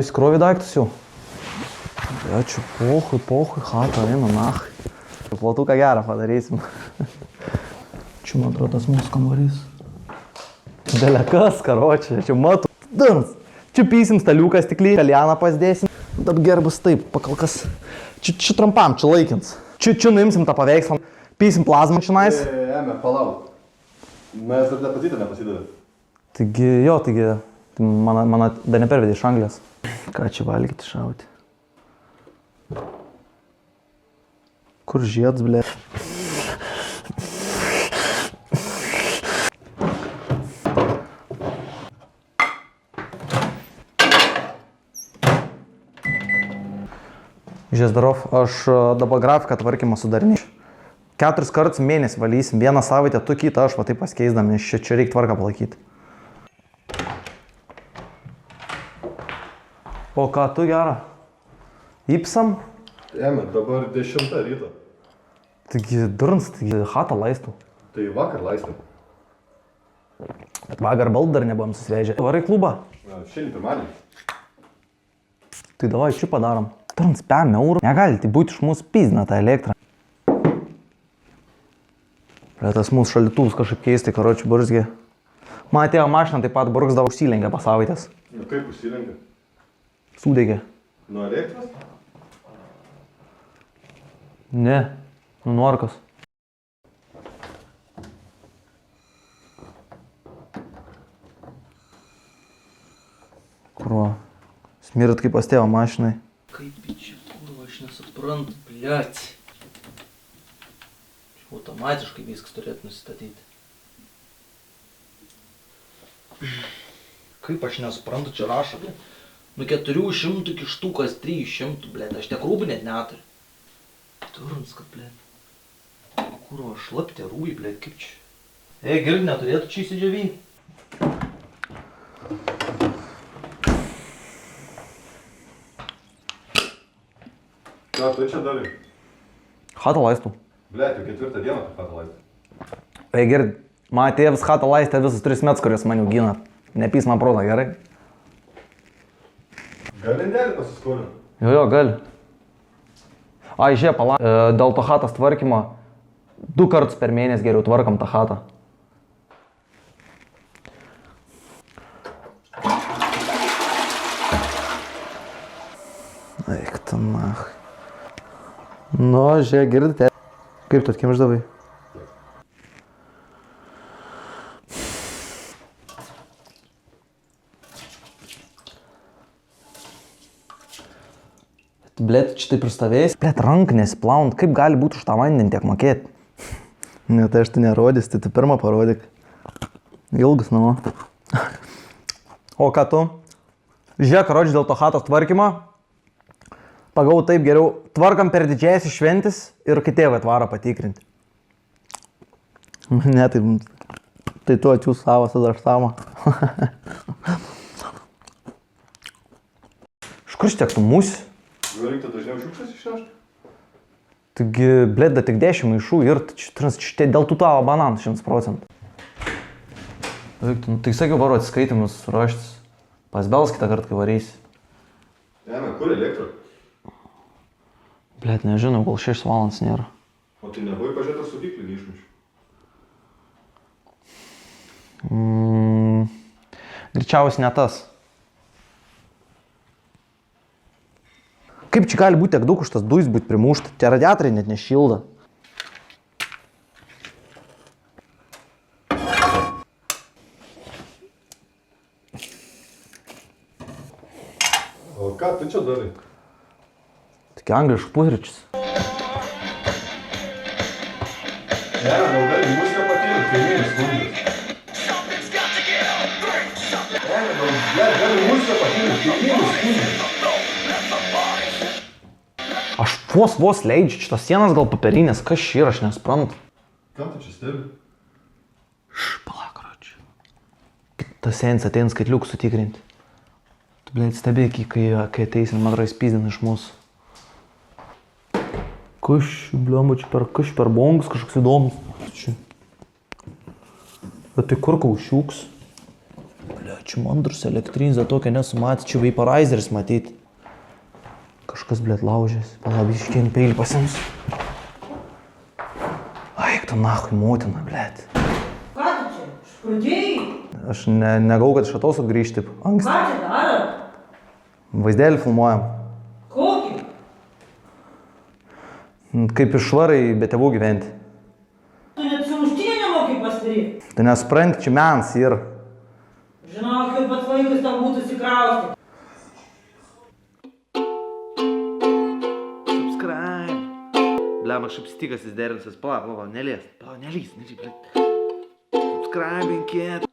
Įsikrovė daiktus jau. Ja, čia pohui, chata, eina, nach. Platuką gerą padarysim. Čia, man atrodo, tas mūsų kambarys. Delekas, karočią, čia matu. Durns. Čia pysim staliuką stiklį, kaljaną pasdėsim. Dab gerbus taip, pakalkas. Čia trumpam, čia laikins. Čia nuimsim tą paveikslą. Pysim plazmą čionais. Ėmė, palauk. Mes dar nepasidavė. Taigi, mano dar nepervedė iš Anglijos. Ką čia valgyti šauti? Kur žieds, blė? Žiesdarov, aš dabar grafiką tvarkymą sudarinėsiu. 4 kartus mėnesį valysim, vieną savaitę tu kitą, aš va taip pasikeisdami, nes čia reikia tvarką palaikyti. O ką tu gerą? Įpsam? Ėmė, dabar 10 ryto. Taigi durns, taigi chatą laistų. Tai vakar laistėm. Bet vakar baldų dar nebuvom susvežę. Varai klubą? Šiandien pirmadienis. Tai davai, čia padarom. Durns, 5 eurų. Negalite būti iš mūsų pizna tą elektrą. Tas mūsų šalituvus kažkaip keistai, karočiui, burzgė. Man atėjo mašina, taip pat burgsdavo užsilengia po savaitės. Nu kaip užsilengia? Sudegė. Nuo elektros? Ne, nuo nuorkos. Kurva, smirt kaip pas tėvą mašinai. Kaip čia, kurva, aš nesuprantu, bliac. Automatiškai viskas turėtų nusistatyti. Kaip aš nesuprantu, čia rašo, blė. Nu 400 iki štukas 300, blė. Aš tiek rūbų net neturiu. Turns, kad, blė. Kurva, šlaptė rūbai, blė, kaip čia. Girdi, neturėtų čia įsidžiavinti. Ką tu čia darai? Chatą laistų. Blet, jau 4 dieną tu chatą laistė. Girdi, man tėvas chatą laistė visus 3 metus, kuriuos man jau gina. Nepys man protą, gerai? Gali indėlį pasiskolinti? Jo, gali. Ai, žiūrėk, pala. Dėl to chatos tvarkymo 2 kartus per mėnesį geriau tvarkam tą chatą. Eik tu nach. Nu, žiūrėk, girdite. Kaip tu atkimždavai? Blet, čia taip ir stovėjai. Blet, ranką nesiplaunant, kaip gali būti už tą vandenį tiek mokėti? Ne, tai aš tai nerodys, tai tu pirmą parodyk. Ilgas, nu. O ką tu? Žiūrėk, karoči, dėl to chatos tvarkymo. Pagau taip geriau, tvarkam per didžiąsias šventis ir kai tėvai atvarą patikrinti. Ne, tai tu atsiūs savo, tada aš savo. Iš kur tiek tu mūsi? Gal reiktų dažniau šiukšles išnešti? Taigi, blėda, tik 10 maišų ir čia dėl tų tavo bananų 100%. Tai sakiau, varo atsiskaitimus ruoštis. Pasbels kitą kartą, kai varysi. Ėmė, kur elektra? Blet, nežinau, gal 6 valandas nėra. O tai nebuvai pažiūrėti, ar saugiklį neišmuši? Greičiausiai ne tas. Kaip čia gali būti tiek daug už tas dujus būti primušta? Tie radiatoriai net nešilda. O ką tu čia darai? Tik angliškų pusryčius. Ne, gal gali muziką patyrinti, kaimynės skundės. Ne, gali muziką patyrinti, kaimynės skundės. Aš vos leidžiu, šitas sienas gal paperinės, kas čia yra, aš nesuprantu. Kam tu čia stebi? Pala, karoči. Tas senis ateina skaitliukų sutikrinti. Tu, blėt, stebėk, kai ateisim, man atrodo, įspizdina iš mūsų. Bliamba, čia per bongus kažkoks įdomus. Bet tai kur kaušiuks? Ble, čia mandrus elektrinis, dar tokia nesumatė, čia vaporizeris matyti. Kažkas, ble, laužės. Palabiškien peilį pasims. Aik tu nahui, motina, ble. Ką tu čia? Šprudėjai? Aš negau, kad iš atostogų grįžti. Ką čia darot? Vaizdelį filmuojam. Kokį? Kaip išvarai be tėvų gyventi. Tu net sumuštinį nemokai pasidaryti. Tai nesupranti, čia mens ir. Žinok, jau pats vaikas tam būtų sikrausti. Subscribe. Blem, aš apstikas įsiderinsis. Pala, nelės. Pala, nelys, ble. Subscribinkit.